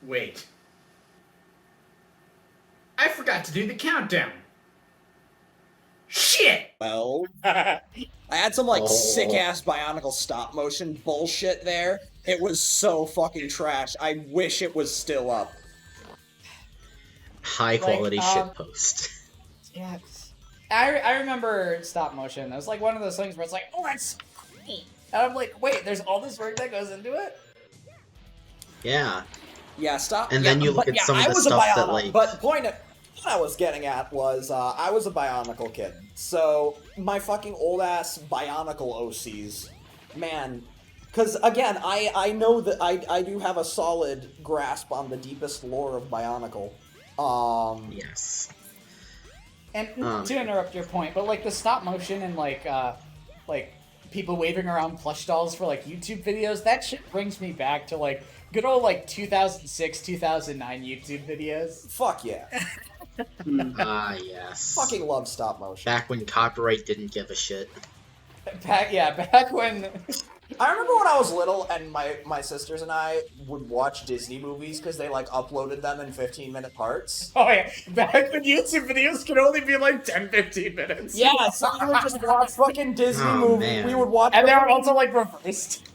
Wait. I forgot to do the countdown. Shit! Well, I had some like sick-ass Bionicle stop motion bullshit there. It was so fucking trash. I wish it was still up. High quality shitpost. Yeah. I remember stop motion. It was like one of those things where it's like, oh, that's great. And I'm like, wait, there's all this work that goes into it? Yeah. Yeah, stop. And then you look at some of the stuff that like. But what I was getting at was I was a Bionicle kid, so my fucking old ass Bionicle OCs, man. Because again, I know that I do have a solid grasp on the deepest lore of Bionicle. Yes. And to interrupt your point, but like the stop motion and like people waving around plush dolls for like YouTube videos, that shit brings me back to like good old like 2006, 2009 YouTube videos. Fuck yeah. Yes. Fucking love stop motion. Back when copyright didn't give a shit. Back when... I remember when I was little and my sisters and I would watch Disney movies because they like uploaded them in 15-minute parts. Oh yeah, back when YouTube videos could only be like 10-15 minutes. Yeah, so we would just watch fucking Disney movies. Man. We would watch, and they were also like reversed.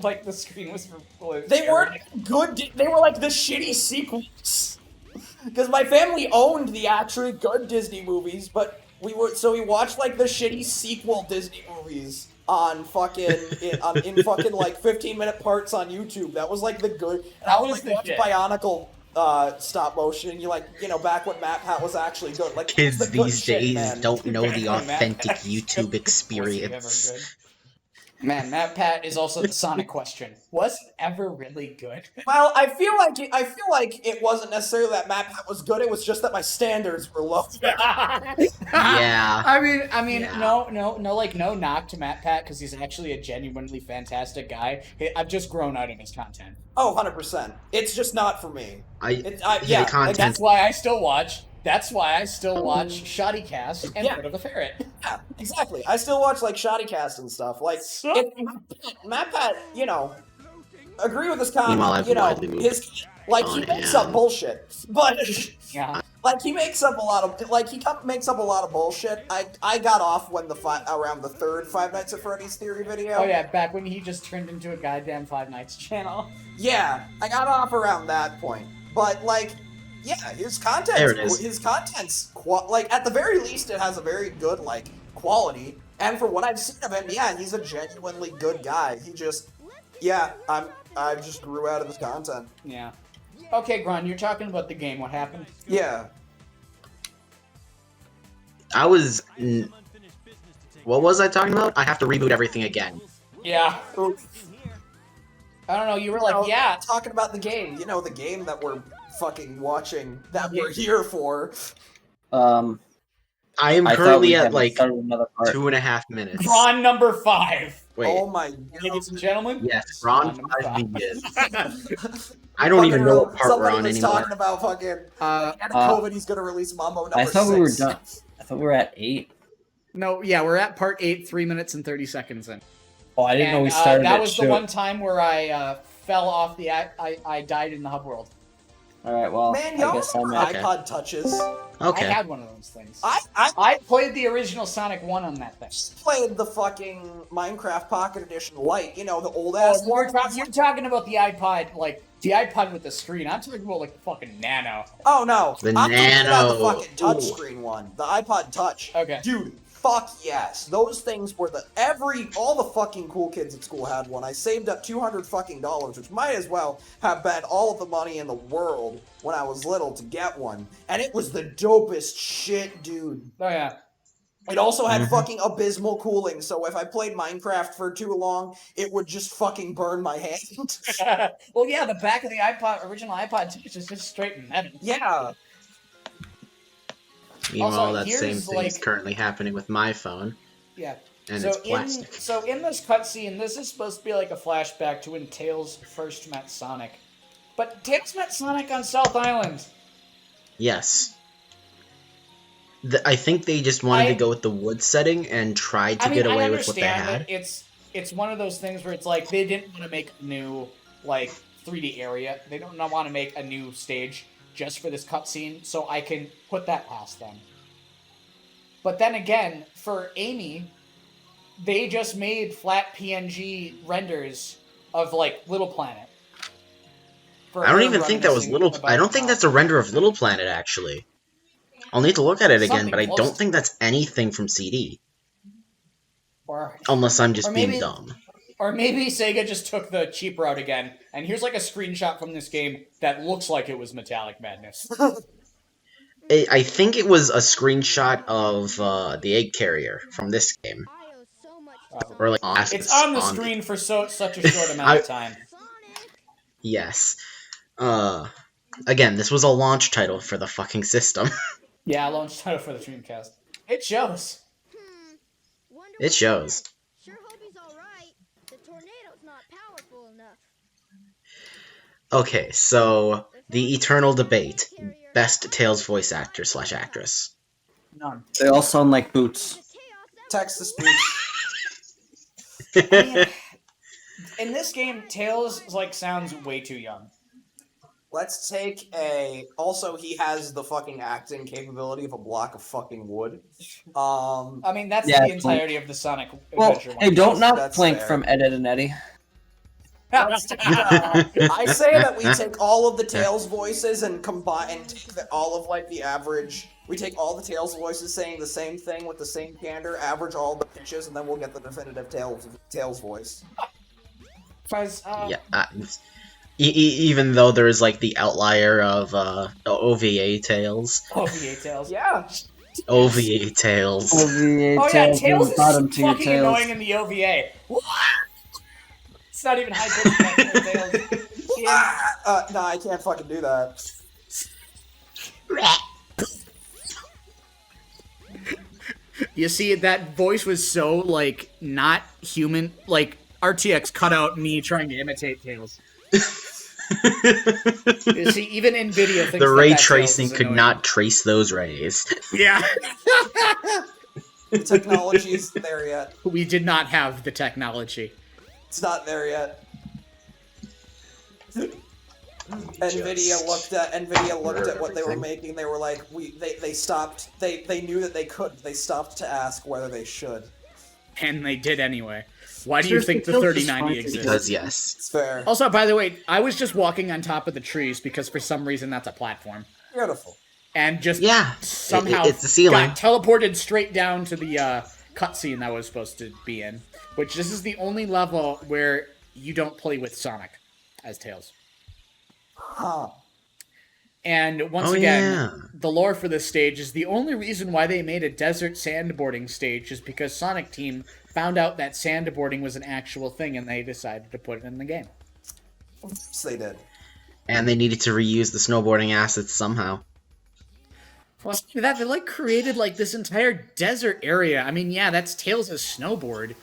Like the screen was reversed. They weren't good. They were like the shitty sequels. Because my family owned the actually good Disney movies, but we watched like the shitty sequel Disney movies on fucking in fucking like 15-minute parts on YouTube. That was like the good. That was like, the watch shit. Bionicle stop motion, and you like back when MatPat was actually good. Like Kids the good these shit, days man. don't know the Back when authentic MatPat YouTube was experience. ever good. Man, MatPat is also the Sonic question. Was it ever really good? Well, I feel like it wasn't necessarily that MatPat was good. It was just that my standards were low. Yeah. I mean, Yeah. no knock to Matt because he's actually a genuinely fantastic guy. I've just grown out of his content. Oh, 100%. It's just not for me. The And content. that's why I still watch. That's why I still watch Shoddy Cast and Yeah. Foot of the Ferret. Yeah, exactly. I still watch like Shoddycast and stuff. Like MatPat, agree with this comment. Meanwhile, I've widely moved His he makes up bullshit, but Yeah. like he makes up a lot of makes up a lot of bullshit. I got off when around the third Five Nights at Freddy's theory video. Oh yeah, back when he just turned into a goddamn Five Nights channel. Yeah, I got off around that point. But like, yeah, his content. There it is. His content's at the very least, it has a very good like quality. And for what I've seen of him, yeah, he's a genuinely good guy. He just, I just grew out of his content. Yeah. Okay, Grun, you're talking about the game. What happened? Yeah. What was I talking about? I have to reboot everything again. Yeah. I don't know. You were like, yeah. Talking about the game. The game that we're fucking watching, that we're here for. I am I thought currently we at had like started another part. 2.5 minutes. Ron number 5. Wait. Oh my Ladies and gentlemen. Yes, Ron Ron 5 number begins. I don't even know what part we're on somebody was anymore. talking about fucking COVID. He's gonna release Mambo number 6. I thought we were done. I thought we were at 8. No, yeah, we're at part 8, 3 minutes and 30 seconds in. Oh, I didn't know we And, started that at was 2. the one time where I fell off the... I died in the hub world. Alright, well, Man, I y'all guess I'm remember at... iPod touches? Okay. I had one of those things. I I played the original Sonic 1 on that thing. played the fucking Minecraft Pocket Edition Lite, the old ass. Oh, you're talking about the iPod, like, the iPod with the screen. I'm talking about, like, the fucking Nano. Oh no, The I'm talking about the Nano. fucking touchscreen one, the iPod Touch. Okay. Dude, fuck yes, those things were all the fucking cool kids at school had one. I saved up $200 fucking dollars, which might as well have been all of the money in the world when I was little to get one, and it was the dopest shit, dude. Oh, yeah. It also had fucking abysmal cooling, so if I played Minecraft for too long, it would just fucking burn my hand. Well, yeah, the back of the original iPod Touch is just straight metal. Yeah. Meanwhile, Also, that same here's, thing is like- currently happening with my phone, Yeah. and So it's plastic. in this cutscene, this is supposed to be like a flashback to when Tails first met Sonic. But Tails met Sonic on South Island. Yes. I think they just wanted to go with the wood setting and tried to get away with what they had. It's one of those things where it's like they didn't want to make a new like 3D area. They don't want to make a new stage just for this cutscene, so I can put that past them. But then again, for Amy, they just made flat PNG renders of like Little Planet. I don't even think that was Little. I don't think that's a render of Little Planet actually. I'll need to look at it again, but I don't think that's anything from CD. Unless I'm just being dumb. Or maybe Sega just took the cheap route again, and here's like a screenshot from this game that looks like it was Metallic Madness. I think it was a screenshot of the egg carrier from this game. Or like it's on the screen for such a short amount of time. Yes. Again, this was a launch title for the fucking system. Yeah, launch title for the Dreamcast. It shows. It shows. Sure hope he's alright. The tornado's not powerful enough. Okay, so the eternal debate. Best Tails voice actor / actress. None. They all sound like Boots. Text to speech. I mean, in this game, Tails like sounds way too young. Let's take a... Also, he has the fucking acting capability of a block of fucking wood. I mean, that's Yeah, the entirety of the Sonic Well, Adventure hey, one. don't knock That's Plank fair. from Ed, Ed, and Eddie. I say that we take all of the Tails voices and combine and take all of like the average. We take all the Tails voices saying the same thing with the same candor, average all the pitches, and then we'll get the definitive Tails voice. Yeah. Even though there's like the outlier of OVA Tails. OVA Tails. Yeah. OVA Tails. OVA Oh yeah, Tails Tails and bottom is tier fucking Tails. annoying in the OVA. What? It's not even high pitched Tails. Nah, I can't fucking do that. You see, that voice was so, like, not human. Like, RTX cut out me trying to imitate Tails. You see, even NVIDIA thinks The ray that tracing Tails is could annoying. not trace those rays. Yeah. The technology isn't there yet. We did not have the technology. It's not there yet. NVIDIA looked at what they were making. They were like, they stopped. They knew that they could. They stopped to ask whether they should. And they did anyway. Why do you think the 3090 exists? Because yes. It's fair. Also, by the way, I was just walking on top of the trees because for some reason that's a platform. Beautiful. And just Yeah. somehow It's the ceiling. got teleported straight down to the cutscene that I was supposed to be in. Which this is the only level where you don't play with Sonic as Tails. Huh. And once again, the lore for this stage is the only reason why they made a desert sandboarding stage is because Sonic Team found out that sandboarding was an actual thing and they decided to put it in the game. Yes, they did. And they needed to reuse the snowboarding assets somehow. Plus, that they like created like this entire desert area. I mean, yeah, that's Tails' snowboard,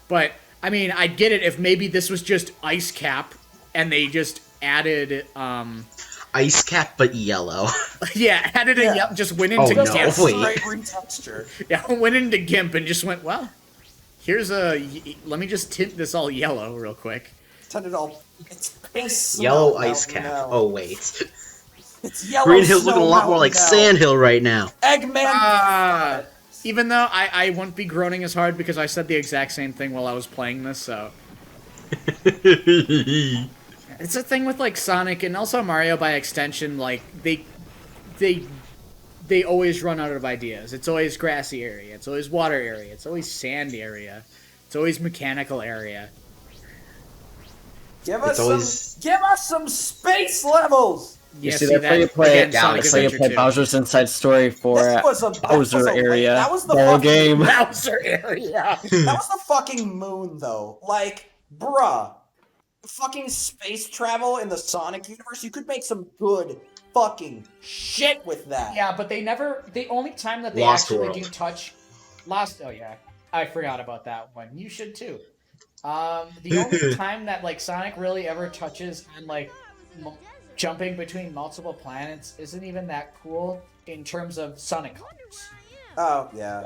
but I mean, I'd get it if maybe this was just ice cap and they just added Ice cap, but yellow. yeah, added a just went into no, GIMP. wait. Straight retexture. Yeah, went into GIMP and just went, well, here's let me just tint this all yellow real quick. Turned it all. It's space Yellow snow ice now, cap. now. Oh wait. It's yellow. Green Hill's snow looking a lot more mountain like now. Sand Hill right now. Eggman. Even though I won't be groaning as hard because I said the exact same thing while I was playing this, so. It's a thing with like Sonic and also Mario by extension, like they always run out of ideas. It's always grassy area, it's always water area, it's always sand area, it's always mechanical area. Give us always- some space levels. You Yeah, see, that's how you play again, Sonic that's how you Adventure play 2. Bowser's Inside Story for This was a Bowser area. That was the ball fucking, game. Bowser area. That was the fucking moon, though. Like, bruh, fucking space travel in the Sonic universe. You could make some good fucking shit with that. Yeah, but they never. The only time that they Lost actually World. do touch Lost. Oh yeah, I forgot about that one. You should too. The only time that like Sonic really ever touches on like jumping between multiple planets isn't even that cool in terms of Sonic colors. Oh yeah.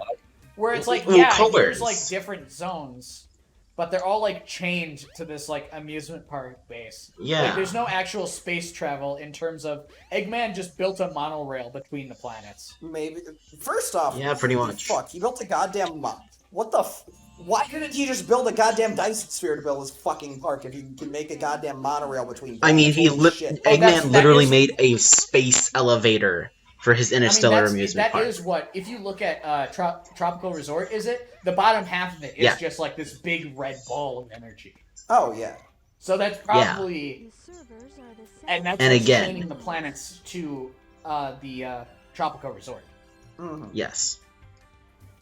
Where it's like, Ooh, yeah, colors. there's like different zones, but they're all like chained to this like amusement park base. Yeah. Like, there's no actual space travel in terms of Eggman just built a monorail between the planets. Maybe. First off, Yeah, pretty much. Fuck, he built a goddamn. What the? Why didn't he just build a goddamn Dyson sphere to build his fucking park if he can make a goddamn monorail between planets? I mean, Shit. Eggman that literally is- made a space elevator for his interstellar amusement that park. is what, if you look at Tropical Resort, is it? The bottom half of it is Yeah. just like this big red ball of energy. Oh yeah. So that's probably, The servers are the same. and that's And what's again- chaining the planets to the Tropical Resort. Mhm. Yes.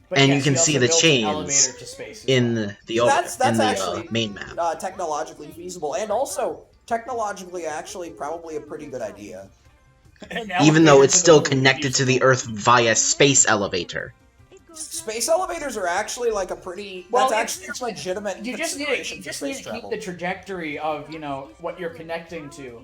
But And you yes, can he see also the built an chains elevator to space as in well. That's actually main map. technologically feasible, and also technologically actually probably a pretty good idea. An Even though elevator it's to the still moon connected to the useful. Earth via space elevator. Space elevators are actually like a pretty. Well, that's it's actually a legitimate You just need consideration to, for space keep travel. the trajectory of what you're connecting to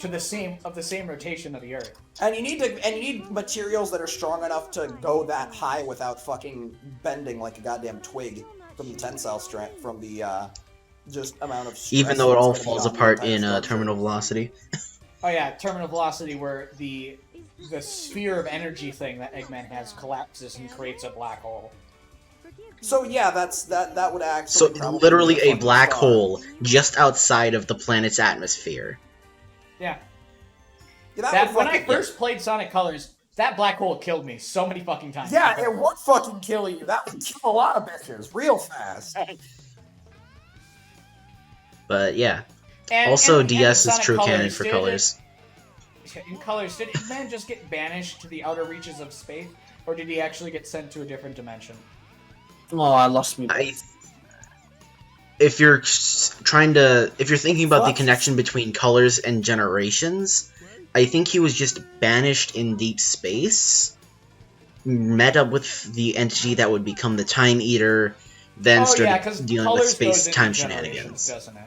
the same rotation of the Earth. And you need materials that are strong enough to go that high without fucking bending like a goddamn twig from the tensile strength from the just amount of stress Even though it that's all gonna be falls on the apart entire in structure. terminal velocity. Oh yeah, terminal velocity, where the sphere of energy thing that Eggman has collapses and creates a black hole. So yeah, that would actually So probably literally be a fucking black star. hole just outside of the planet's atmosphere. Yeah. Yeah, That would when I fucking- first played Sonic Colors, that black hole killed me so many fucking times. Yeah, it would fucking kill you. That would kill a lot of bitches real fast. But yeah. And- Also, and DS is Sonic true canon Colors, for did- Colors. In Colors, did Eggman just get banished to the outer reaches of space, or did he actually get sent to a different dimension? Oh, I lost me. If you're thinking about the Fuck. connection between Colors and Generations, I think he was just banished in deep space, met up with the entity that would become the Time Eater, then oh yeah, started because dealing with Colors goes into space-time Generations, shenanigans. doesn't it?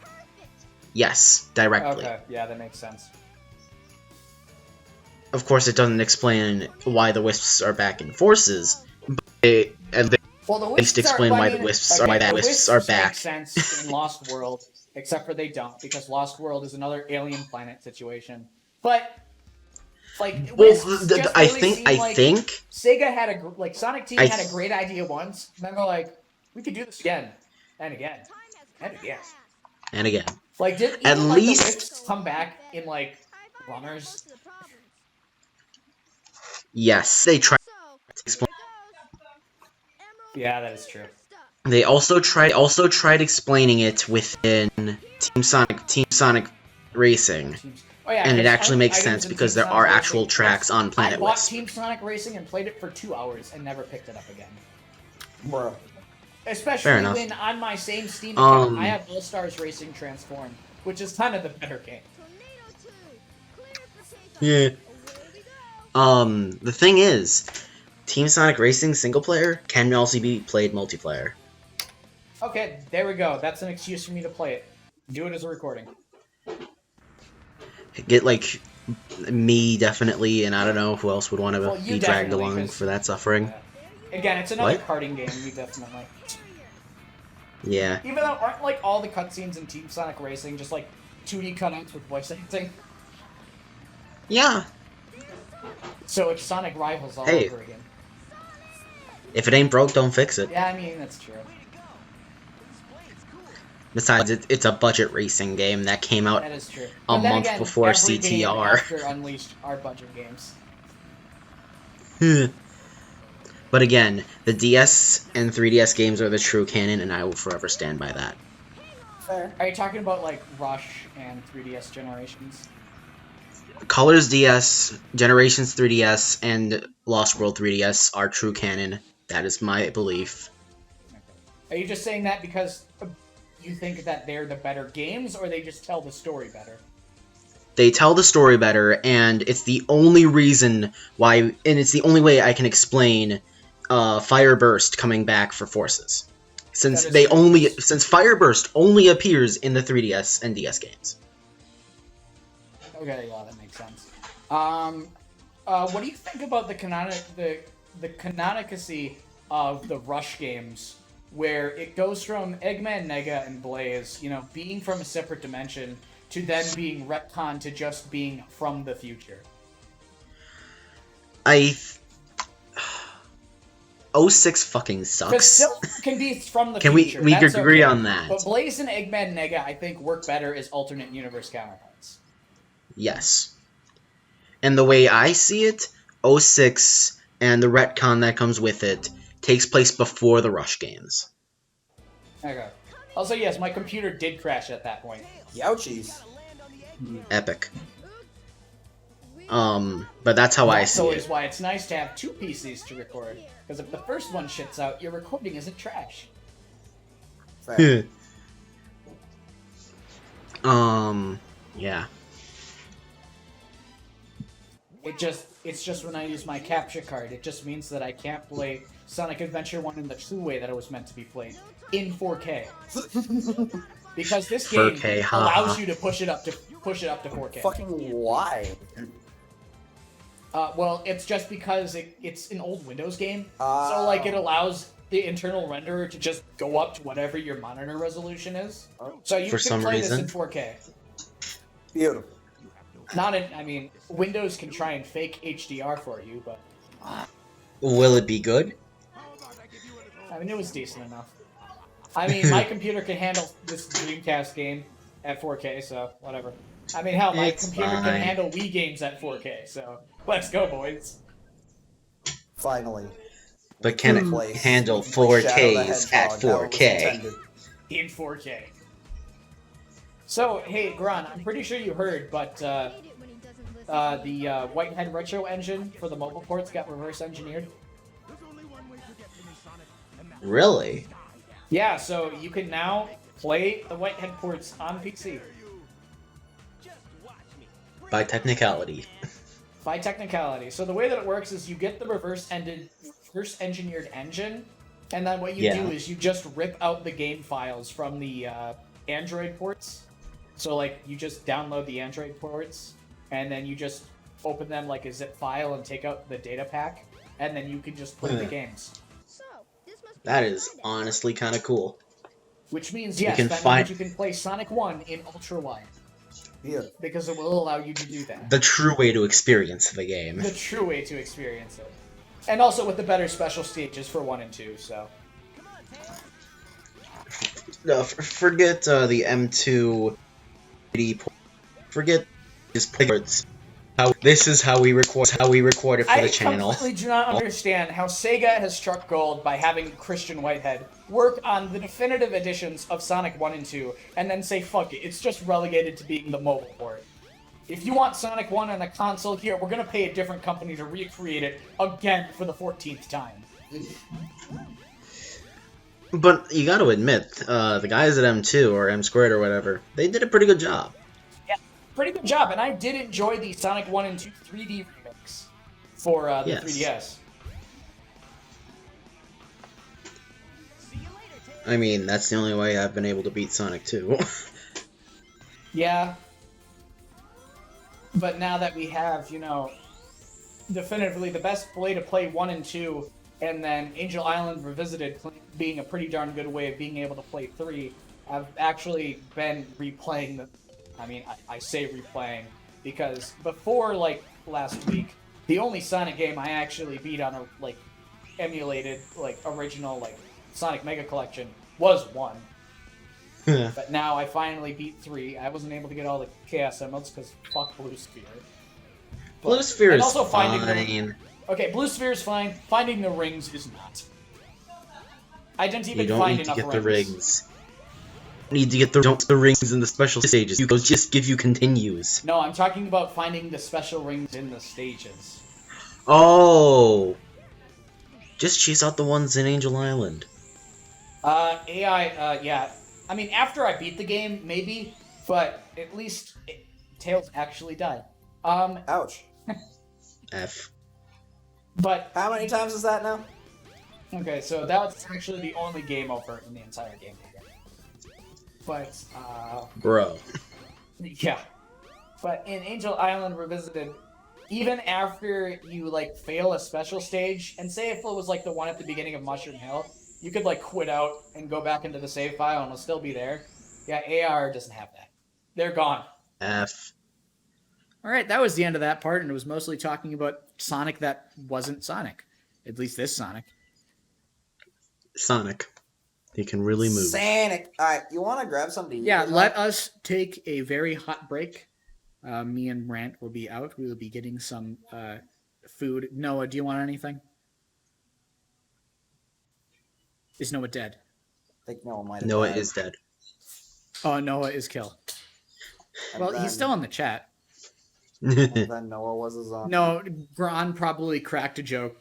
Yes, directly. Okay, yeah, that makes sense. Of course, it doesn't explain why the Wisps are back in Forces, but they Well, the at least Wisps explain why the mean, Wisps are why the Wisps are back. Make sense in Lost World, except for they don't, because Lost World is another alien planet situation. But like, Well, Wisps just I really think seem I like think Sega had Sonic Team I had a great idea once, and then they're like, we could do this again and again and again. and again. Like, did At even, least- the Wisps come back in like Runners? Yes, they tried. So, Yeah, that is true. They also tried explaining it within Team Sonic Racing, Oh yeah, and it 'cause actually makes items sense in because Team there Sonic are Racing- actual tracks on Planet I bought Wisp. Team Sonic Racing and played it for 2 hours and never picked it up again. Bruh. Especially Fair enough. when on my same Steam account Um, I have All Stars Racing Transformed, which is kind of the better game. Yeah. The thing is, Team Sonic Racing single player can also be played multiplayer. Okay, there we go. That's an excuse for me to play it. Do it as a recording. Get like me definitely, and I don't know who else would want to Well, you be dragged definitely, along 'cause- for that suffering. Again, it's another What? karting game. You definitely. Yeah. Even though aren't like all the cutscenes in Team Sonic Racing just like 2D cutouts with voice acting? Yeah. So it's Sonic Rivals all Hey. over again. If it ain't broke, don't fix it. Yeah, I mean that's true. Besides, it's a budget racing game that came out That is true. a But then month again, before every game CTR. after Unleashed are budget games. But again, the DS and 3DS games are the true canon, and I will forever stand by that. Fair. Are you talking about like Rush and 3DS Generations? Colors DS, Generations 3DS, and Lost World 3DS are true canon. That is my belief. Are you just saying that because you think that they're the better games, or they just tell the story better? They tell the story better, and it's the only reason why, and it's the only way I can explain Fireburst coming back for Forces. Since That is true. since Fireburst only appears in the 3DS and DS games. Okay, yeah, that makes sense. What do you think about the canonicacy of the Rush games where it goes from Eggman, Nega, and Blaze, you know, being from a separate dimension to then being retconned to just being from the future. '06 fucking Because sucks. Silph can be from the Can future. we that's agree okay. on that? But Blaze and Eggman, Nega, I think work better as alternate universe counterparts. Yes. And the way I see it, '06 and the retcon that comes with it takes place before the Rush games. Okay. Also, yes, my computer did crash at that point. Youchies. Epic. But that's how I That's see always it. why it's nice to have two PCs to record. Because if the first one shits out, your recording isn't trash. Fair. Yeah. It's just when I use my capture card, it just means that I can't play Sonic Adventure 1 in the true way that it was meant to be played. In 4K. Because this game 4K, allows you to push it up to 4K. Fucking why? Well, it's just because it's an old Windows game, Oh. so like it allows the internal renderer to just go up to whatever your monitor resolution is. So you For can some play reason. this in 4K. Beautiful. I mean, Windows can try and fake HDR for you, but Will it be good? I mean, it was decent enough. I mean, my computer can handle this Dreamcast game at 4K, so whatever. I mean, hell, my It's computer fine. can handle Wii games at 4K, so let's go, boys. Finally. But can it Place. handle Like Shadow the 4Ks at Hedgehog, how it was 4K? intended. In 4K. So, hey, Gron, I'm pretty sure you heard, but Hate it when he doesn't listen. the Whitehead Retro engine for the mobile ports got reverse engineered. Really? Yeah, so you can now play the Whitehead ports on PC. By technicality. By technicality. So the way that it works is you get the reverse engineered engine, and then what you Yeah. do is you just rip out the game files from the Android ports. So like you just download the Android ports, and then you just open them like a zip file and take out the data pack, and then you can just play the games. So, this must be That is Sunday. honestly kind of cool. Which means, You yes, can that find- means you can play Sonic 1 in ultra wide, Beautiful. because it will allow you to do that. The true way to experience the game. The true way to experience it. And also with the better special stages for 1 and 2, so. No, forget the M2 Forget just ports. This is how we record. How we record it for I the channel. completely do not understand how Sega has struck gold by having Christian Whitehead work on the definitive editions of Sonic 1 and 2, and then say, fuck it, it's just relegated to being the mobile port. If you want Sonic 1 on a console here, we're gonna pay a different company to recreate it again for the 14th time. But you got to admit, the guys at M2 or M Squared or whatever, they did a pretty good job. Yeah, pretty good job, and I did enjoy the Sonic 1 and 2 3D remix for the Yes. 3DS. I mean, that's the only way I've been able to beat Sonic 2. Yeah. But now that we have, you know, definitively the best way to play 1 and 2, and then Angel Island Revisited being a pretty darn good way of being able to play 3, I've actually been replaying the... I mean, I say replaying, because before, like, last week, the only Sonic game I actually beat on a, like, emulated, like, original, like, Sonic Mega Collection was 1. But now I finally beat 3. I wasn't able to get all the Chaos Emeralds because fuck Blue Sphere. But- Blue Sphere and is also finding fine. Okay, Blue Sphere is fine. Finding the rings is not. I didn't even You don't find need to enough get the rings. rings. You need to get the rings in the special stages. Those just give you continues. No, I'm talking about finding the special rings in the stages. Oh! Just chase out the ones in Angel Island. Yeah. I mean, after I beat the game, maybe, but at least Tails actually died. Ouch. F. But How many times is that now? okay, so that was actually the only game over in the entire game. But Bro. yeah. But in Angel Island Revisited, even after you like fail a special stage, and say if it was like the one at the beginning of Mushroom Hill, You could like quit out and go back into the save file and it'll still be there. Yeah, AR doesn't have that. They're gone. F. All right, that was the end of that part, and it was mostly talking about Sonic that wasn't Sonic. At least this Sonic. Sonic. He can really move. Sonic. All right, you want to grab something to eat? Yeah, or let not? us take a very hot break. Me and Rant will be out. We will be getting some food. Noah, do you want anything? Is Noah dead? I think Noah might have Noah died. is dead. Oh, Noah is killed. And Well, then, he's still in the chat. and then Noah was a zombie. No, Gron probably cracked a joke,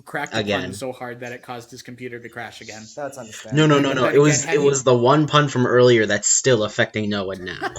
cracked a Again. pun so hard that it caused his computer to crash again. That's understandable. No. But It again, was the one pun from earlier that's still affecting Noah now.